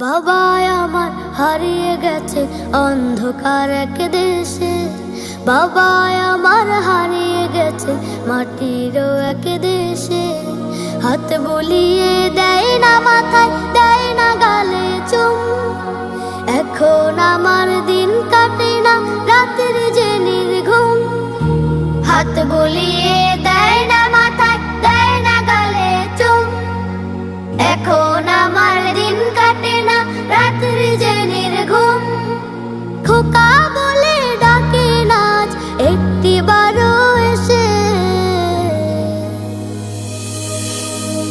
বাবা আমার হারিয়ে গেছে অন্ধকার এক দেশে। বাবা আমার হারিয়ে গেছে মাটির এক দেশে। হাত বুলিয়ে দেয় না মাথায়, দেয় না গালে চুম। এখন আমার দিন কাটে না রাতের যে নির্ঘুম। হাত বুলিয়ে দেয় না মাথায়, দেয় না গালে চুম। এখন আমার দিন কাটে না রাতের যে নির্ঘুম। খোকা বলে ডাকে নাচ একটি বারো এসে।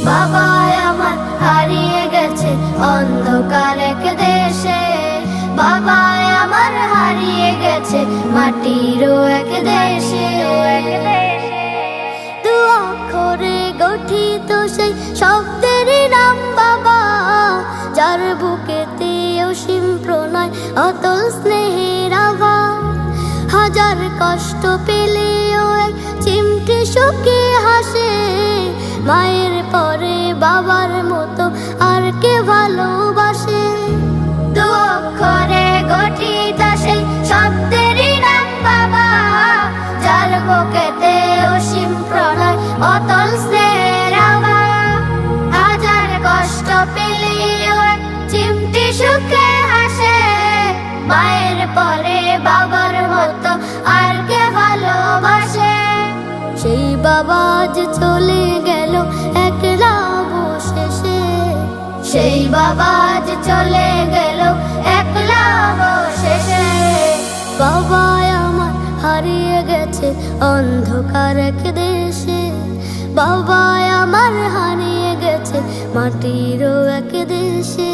বাবা আমার হারিয়ে গেছে অন্ধকার এক দেশে। বাবা আমার হারিয়ে গেছে মাটিরও এক দেশে। দু অক্ষরে গঠিত সেই শব্দেরই নাম বাবা, যার বুকেতে অসীম প্রণয় অতল স্নেহের আভা। হাজার কষ্ট পেলেও এক চিমটি সুখে হাসে। মায়ের পরে বাবার মতো আর কে ভালোবাসে। দু অক্ষরে গঠিত সেই শব্দেরই নাম বাবা, যার বুকেতে অসীম প্রণয় অতল স্নেহের আভা। হাজার কষ্ট পেলেও এক চিমটি সুখে হাসে। মায়ের পরে বাবার মতো আর কে ভালোবাসে। সেই বাবা আজ চলে গেল একলা অবশেষে। সেই বাবা আজ চলে গেল একলা অবশেষে। বাবা আমার হারিয়ে গেছে অন্ধকার এক দেশে। বাবা আমার হারিয়ে গেছে মাটিরও এক দেশে।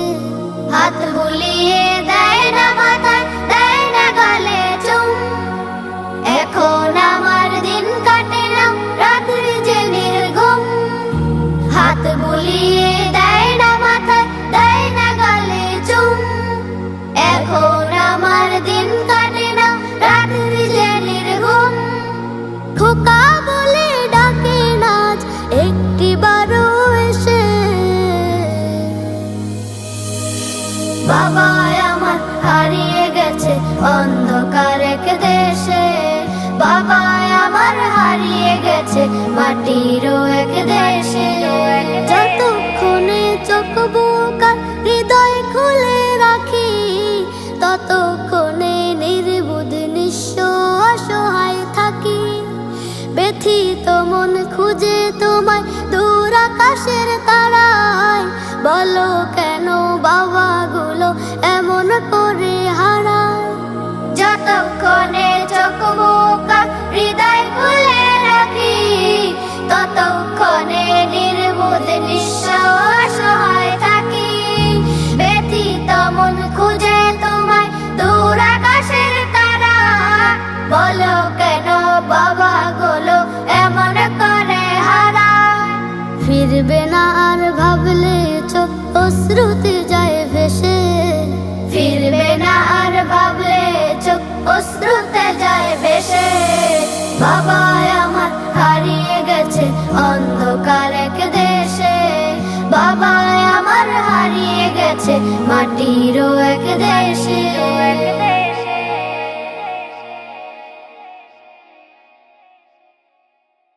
হাত বুলিয়ে দেয় না মাথায়, দেয় না গালে চুম। এখন আমার দিন কাটে না রাতের যে নির্ঘুম। হাত বুলিয়ে দেয় না মাথায়, দেয় না গালে চুম। এখন আমার দিন কাটে না রাতের যে নির্ঘুম। খোকা বলে ডাকে নাচ একটি বারো এসে। বাবা আমার হারিয়ে গেছে অন্ধকার এক দেশে। বাবা আমার হারিয়ে গেছে মাটিরও এক দেশে। যতক্ষণে চোখ বুকার হৃদয় খুলে রাখি, ততক্ষণে নির্বুধ নিঃস্ব অসহায় থাকি। ব্যথিত মন খুঁজে তোমায় দূর আকাশের তারায়। বলো কেন বাবাগুলো এমন করে হারায়। যতক্ষণে চোখ বুকার হৃদয় খুলে রাখি, ততক্ষণে নির্বোধ নিঃস্ব অসহায় থাকি। ব্যথিত মন খুঁজে তোমায় দূর আকাশের তারা। বলো কেন বাবাগুলো এমন করে হারায়। ফিরবে না আর ভাবলে চোখ অশ্রুতে যায় ভেসে। ফিরবে না আর ভাবলে চোখ অশ্রুতে যায় ভেসে। বাবা আমার হারিয়ে গেছে অন্ধকার এক দেশে। বাবা আমার হারিয়ে গেছে মাটিরও এক দেশে।